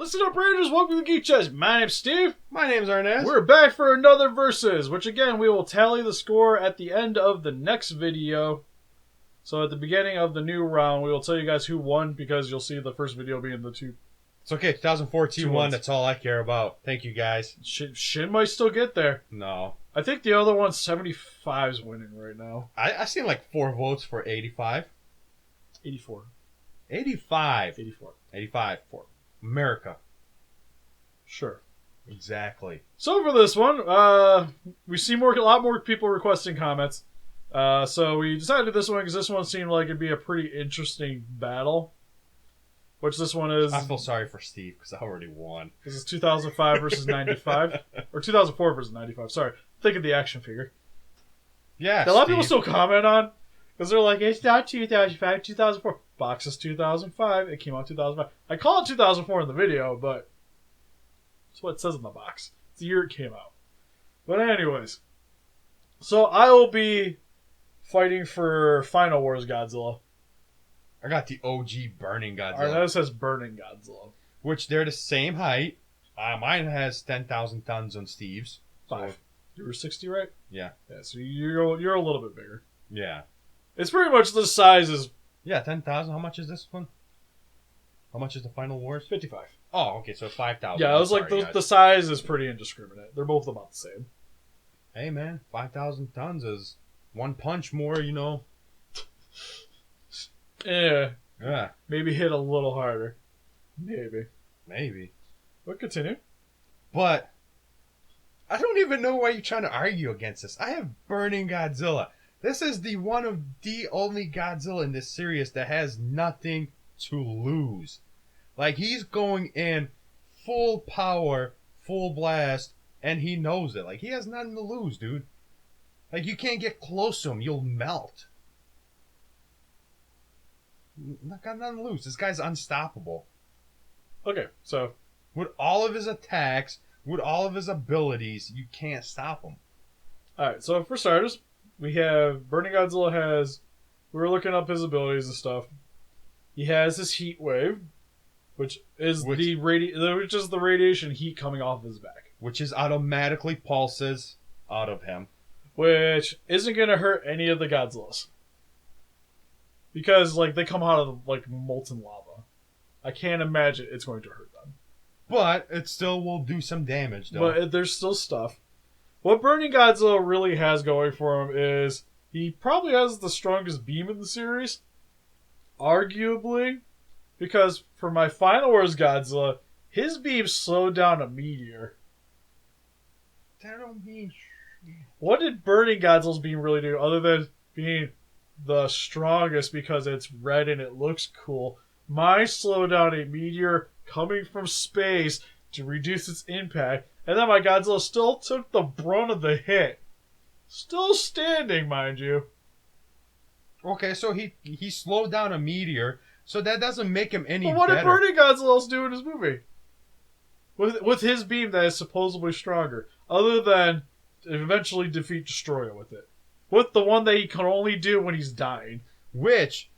Listen up, Rangers. Welcome to the Geek Chest. My name's Steve. My name's Arnes. We're back for another Versus, which again, we will tally the score at the end of the next video. So at the beginning of the new round, we will tell you guys who won because you'll see the first video being the two. It's okay. 2014 won. That's all I care about. Thank you, guys. Shin might still get there. No. I think the other one's 75's winning right now. I seen like 4 votes for 85. 84. 85. 84. 85 for America. Sure. Exactly. So for this one, we see a lot more people requesting comments. So we decided this one because this one seemed like it'd be a pretty interesting battle. Which this one is... I feel sorry for Steve because I already won. This is 2005 versus 95. Or 2004 versus 95. Sorry. Think of the action figure. Yeah, a lot of people still comment on. Because they're like, it's not 2005, 2004. Box is 2005. It came out 2005. I call it 2004 in the video, but that's what it says in the box. It's the year it came out. But anyways. So I will be fighting for Final Wars Godzilla. I got the OG Burning Godzilla. Arnes has Burning Godzilla. Which they're the same height. Mine has 10,000 tons on Steve's. 5. So, You were 60, right? yeah. Yeah, so you're a little bit bigger. Yeah. It's pretty much the size is Yeah, 10,000. How much is this one? How much is the Final Wars? 55. Oh, okay, so 5,000. Yeah, I was like, the size is pretty indiscriminate. They're both about the same. Hey, man, 5,000 tons is one punch more, you know. Yeah. Yeah. Maybe hit a little harder. Maybe. But continue. But I don't even know why you're trying to argue against this. I have Burning Godzilla. This is the one of the only Godzilla in this series that has nothing to lose. Like, he's going in full power, full blast, and he knows it. Like, he has nothing to lose, dude. Like, you can't get close to him. You'll melt. Not got nothing to lose. This guy's unstoppable. Okay, so With all of his attacks, with all of his abilities, you can't stop him. alright, so for starters, we have Burning Godzilla we were looking up his abilities and stuff. He has his heat wave, which is the radiation heat coming off his back. Which is automatically pulses out of him. Which isn't gonna hurt any of the Godzillas. Because, like, they come out of, like, molten lava. I can't imagine it's going to hurt them. But it still will do some damage, though. But there's still stuff. What Burning Godzilla really has going for him is he probably has the strongest beam in the series. Arguably. Because for my Final Wars Godzilla, his beam slowed down a meteor. That don't mean... What did Burning Godzilla's beam really do other than being the strongest because it's red and it looks cool? Mine slowed down a meteor coming from space to reduce its impact, and then my Godzilla still took the brunt of the hit. Still standing, mind you. Okay, so he slowed down a meteor, so that doesn't make him any better. But what did Burning Godzilla else do in his movie? With his beam that is supposedly stronger, other than eventually defeat Destroyer with it. With the one that he can only do when he's dying. Which,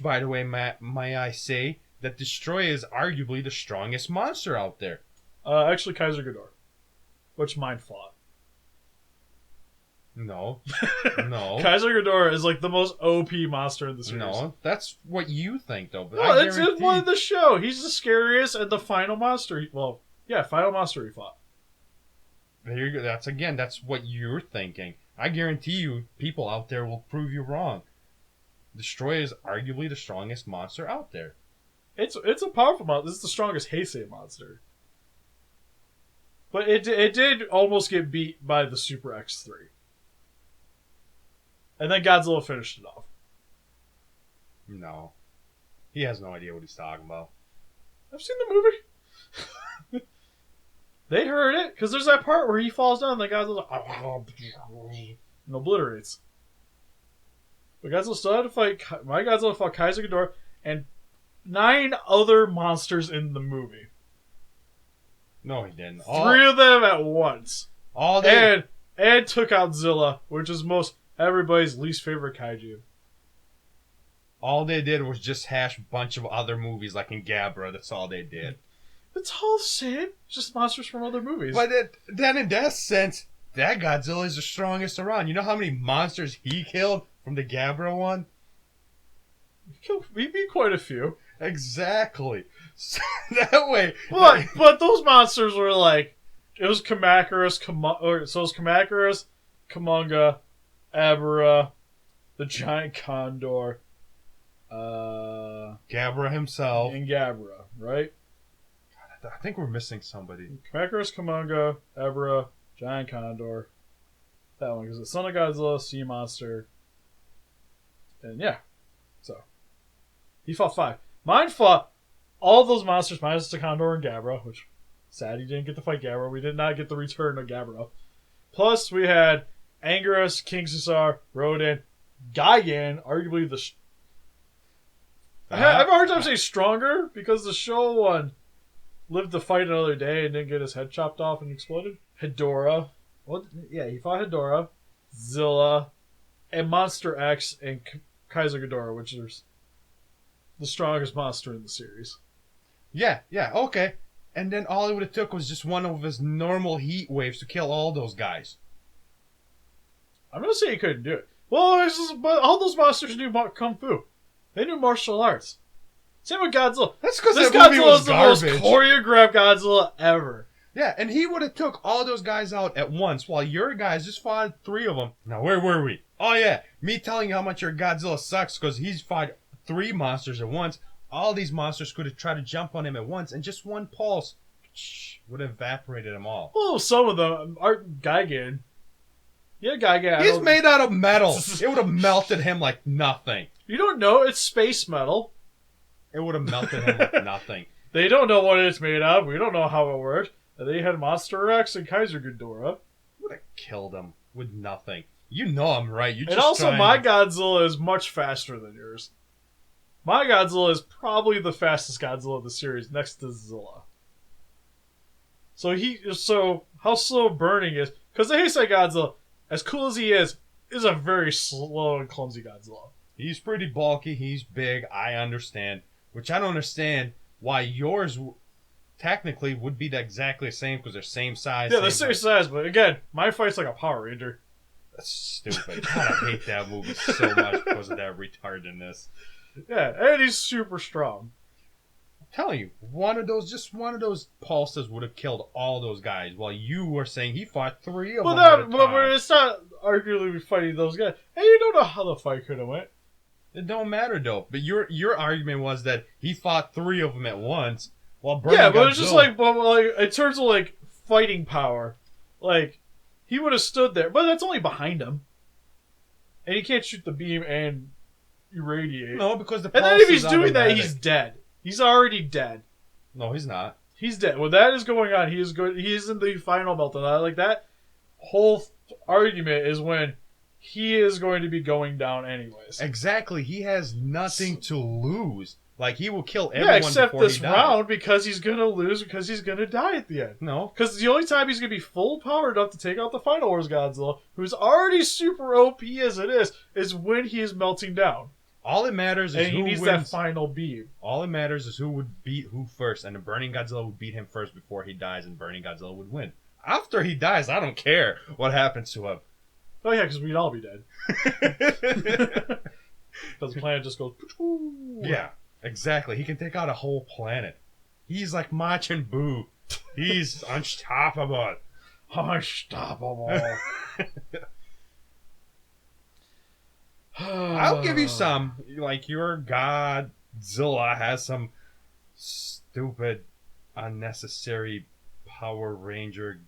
by the way, may I say, that Destroyer is arguably the strongest monster out there. Actually, Kaiser Ghidorah. Which mine fought. No. No. Kaiser Ghidorah is like the most OP monster in the series. No, that's what you think, though. But No, it's in one of the show. He's the scariest and the final monster. Final monster he fought. There you go. That's what you're thinking. I guarantee you, people out there will prove you wrong. Destroyer is arguably the strongest monster out there. It's a powerful monster. This is the strongest Heisei monster. But it did almost get beat by the Super X3. And then Godzilla finished it off. No. He has no idea what he's talking about. I've seen the movie. They heard it, because there's that part where he falls down and the Godzilla and obliterates. But Godzilla still had to fight. My Godzilla fought Kaiser Ghidorah and 9 other monsters in the movie. No, he didn't. 3 of them at once. And took out Zilla, which is most everybody's least favorite kaiju. All they did was just hash a bunch of other movies like in Gabra. That's all they did. It's all the same. It's just monsters from other movies. But then in that sense, that Godzilla is the strongest around. You know how many monsters he killed from the Gabra one? We beat quite a few. Exactly. So that way. But those monsters were like, it was Kamacuras, so it was Kamacuras, Kumonga, Abra, the giant condor, Gabra himself. and Gabra, right? I think we're missing somebody. Kamacuras, Kumonga, Abra, giant condor. That one, because it's Son of Godzilla, Sea Monster. And yeah. So. He fought 5. Mine fought all those monsters minus the condor and Gabra, which, sad he didn't get to fight Gabra. We did not get the return of Gabra. Plus, we had Anguirus, King Caesar, Rodan, Gigan, arguably the... I have a hard time saying stronger, because the show one lived to fight another day and didn't get his head chopped off and exploded. Hedorah. He fought Hedorah, Zilla, and Monster X, and Kaiser Ghidorah, which is the strongest monster in the series. Yeah, okay. And then all it would have took was just one of his normal heat waves to kill all those guys. I'm going to say he couldn't do it. Well, but all those monsters knew Kung Fu. They knew martial arts. Same with Godzilla. That's because this that movie Godzilla was is the garbage. most choreographed Godzilla ever. Yeah, and he would have took all those guys out at once, while your guys just fought 3 of them. Now, where were we? Oh yeah, me telling you how much your Godzilla sucks because he's fought 3 monsters at once. All these monsters could have tried to jump on him at once, and just one pulse would have evaporated them all. Well, some of them aren't Gigan. Yeah, Gigan. He's made out of metal. It would have melted him like nothing. You don't know. It's space metal. It would have melted him like nothing. They don't know what it's made of. We don't know how it worked. They had Monster X and Kaiser Ghidorah. Would have killed him with nothing. You know I'm right. And also, my Godzilla is much faster than yours. My Godzilla is probably the fastest Godzilla of the series, next to Zilla. So how slow burning is, because the Heisei Godzilla, as cool as he is a very slow and clumsy Godzilla. He's pretty bulky. He's big. I understand. Which I don't understand why yours technically would be exactly the same because they're same size. Yeah, they're same size, but again, my fight's like a Power Ranger. That's stupid. God, I hate that movie so much because of that retardedness. Yeah, and he's super strong. I'm telling you, one of those pulses would have killed all those guys, while you were saying he fought 3 of them at a time. But it's not arguably fighting those guys. And you don't know how the fight could have went. It don't matter though. But your argument was that he fought 3 of them at once, while Burning Godzilla... but it's just like in terms of like fighting power, like he would have stood there, but that's only behind him, and he can't shoot the beam and irradiate. No, because the and then if he's doing that, he's dead. He's already dead. No, he's not. He's dead. When that is going on, he is good. He is in the final meltdown. Like that whole argument is when he is going to be going down anyways. Exactly. He has nothing to lose. Like, he will kill everyone except before this he dies. round, because he's going to lose, because he's going to die at the end. No. Because the only time he's going to be full powered up to take out the Final Wars Godzilla, who's already super OP as it is when he is melting down. All that matters is and who he needs wins. that final beam. All that matters is who would beat who first, and the Burning Godzilla would beat him first before he dies, and Burning Godzilla would win. After he dies, I don't care what happens to him. Oh yeah, because we'd all be dead. Because the planet just goes... Yeah, exactly. He can take out a whole planet. He's like Majin Buu. He's unstoppable. Unstoppable. I'll give you some. Like, your Godzilla has some stupid, unnecessary Power Ranger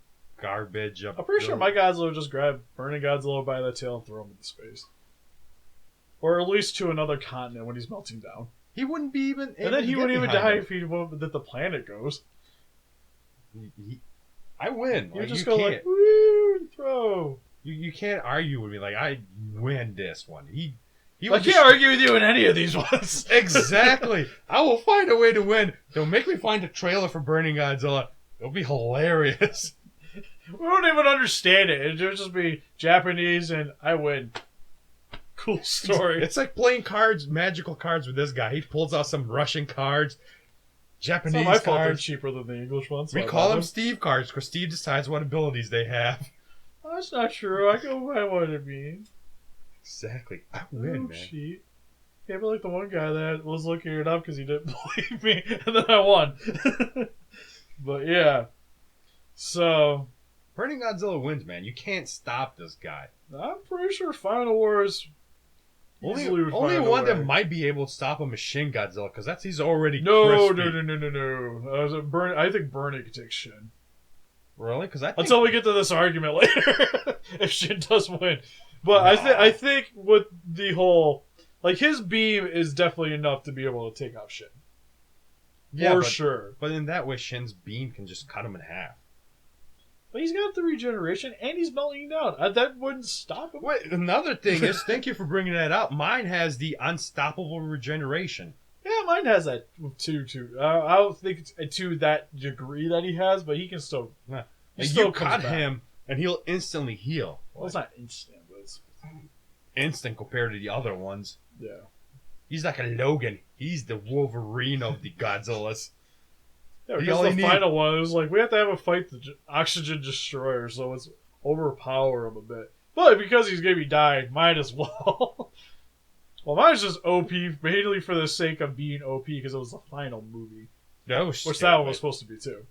garbage. I'm pretty sure my Godzilla would just grab Burning Godzilla by the tail and throw him into space. Or at least to another continent when he's melting down. He wouldn't be even able And then to he get wouldn't even behind die him. if he that the planet goes. I win. You Like, just you go can't. like, woo, and throw. You can't argue with me. Like, I win this one. He I would can't argue with you in any of these ones. Exactly. I will find a way to win. Don't make me find a trailer for Burning Godzilla. It'll be hilarious. We don't even understand it. It'll just be Japanese and I win. Cool story. It's like playing cards, magical cards with this guy. He pulls out some Russian cards. It's not Japanese my fault they're cards. cheaper than the English ones. We so I call bought them Steve cards because Steve decides what abilities they have. That's not true. I go by what it means. Exactly. I I win, don't man. cheat. Yeah, but like the one guy that was looking it up because he didn't believe me, and then I won. But yeah. So, Burning Godzilla wins, man. You can't stop this guy. I'm pretty sure Final Wars easily would Only find a one way. that might be able to stop a Machine Godzilla because he's already No, crispy. no. I think Bernie could take Shin. Really? Because Until we get to this argument later, if Shin does win. But I think with the whole, like, his beam is definitely enough to be able to take out Shin. For sure. But in that way, Shin's beam can just cut him in half. But he's got the regeneration and he's melting down. That wouldn't stop him. Wait, another thing is, thank you for bringing that up. Mine has the unstoppable regeneration. Yeah, mine has that too. I don't think it's to that degree that he has, but he can still. Yeah. He Like, still you comes cut back. him, and he'll instantly heal. Well, it's not instant, but it's Instant compared to the other ones. yeah. He's like a Logan. He's the Wolverine of the Godzillas. Yeah, He because only the need- final one, it was like we have to have a fight the Oxygen Destroyer, so it's overpower him a bit. But because he's gonna be dying, might as well. Well, mine's just OP mainly for the sake of being OP because it was the final movie, That was which that one was supposed to be too.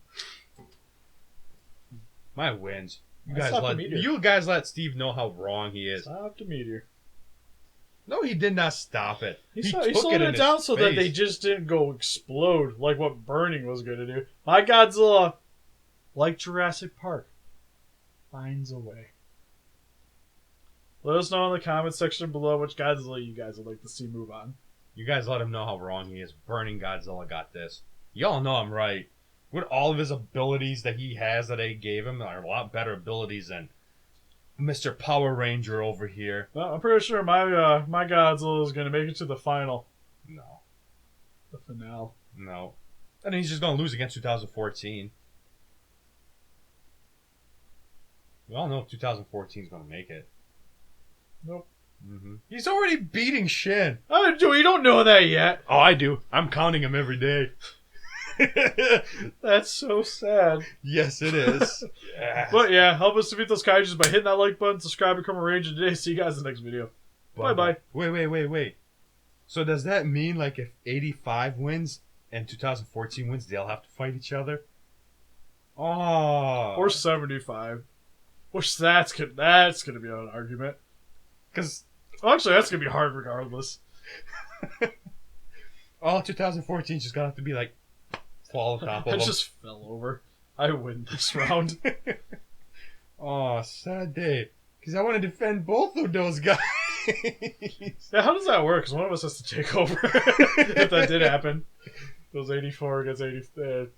Mine wins. I stopped the meteor. You guys let Steve know how wrong he is. Stop the meteor. No, he did not stop it. He took slowed in it his down so that face. they just didn't go explode like what burning was going to do. My Godzilla, like Jurassic Park, finds a way. Let us know in the comment section below which Godzilla you guys would like to see move on. You guys let him know how wrong he is. Burning Godzilla got this. Y'all know I'm right. With all of his abilities that he has that they gave him are a lot better abilities than Mr. Power Ranger over here. Well, I'm pretty sure my Godzilla is going to make it to the final. No. The finale. No. And he's just going to lose against 2014. We all know 2014 is going to make it. Nope. Mm-hmm. He's already beating Shin. Oh, we don't know that yet. Oh, I do. I'm counting him every day. That's so sad. Yes, it is. Yeah. But yeah, help us defeat those kaijus by hitting that like button, subscribe, become a ranger today. See you guys in the next video. Bye-bye. Wait. So does that mean, like, if 85 wins and 2014 wins, they'll have to fight each other? Oh. Or 75. Which that's gonna be an argument. Because Well, actually, that's gonna be hard regardless. all 2014 just gonna have to be, like, fall on top of I them. just fell over. I win this round. Oh, sad day. Because I want to defend both of those guys. Yeah, how does that work? Because one of us has to take over if that did happen. It was 84 against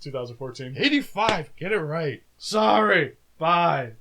2014. 85. Get it right. Sorry. Bye.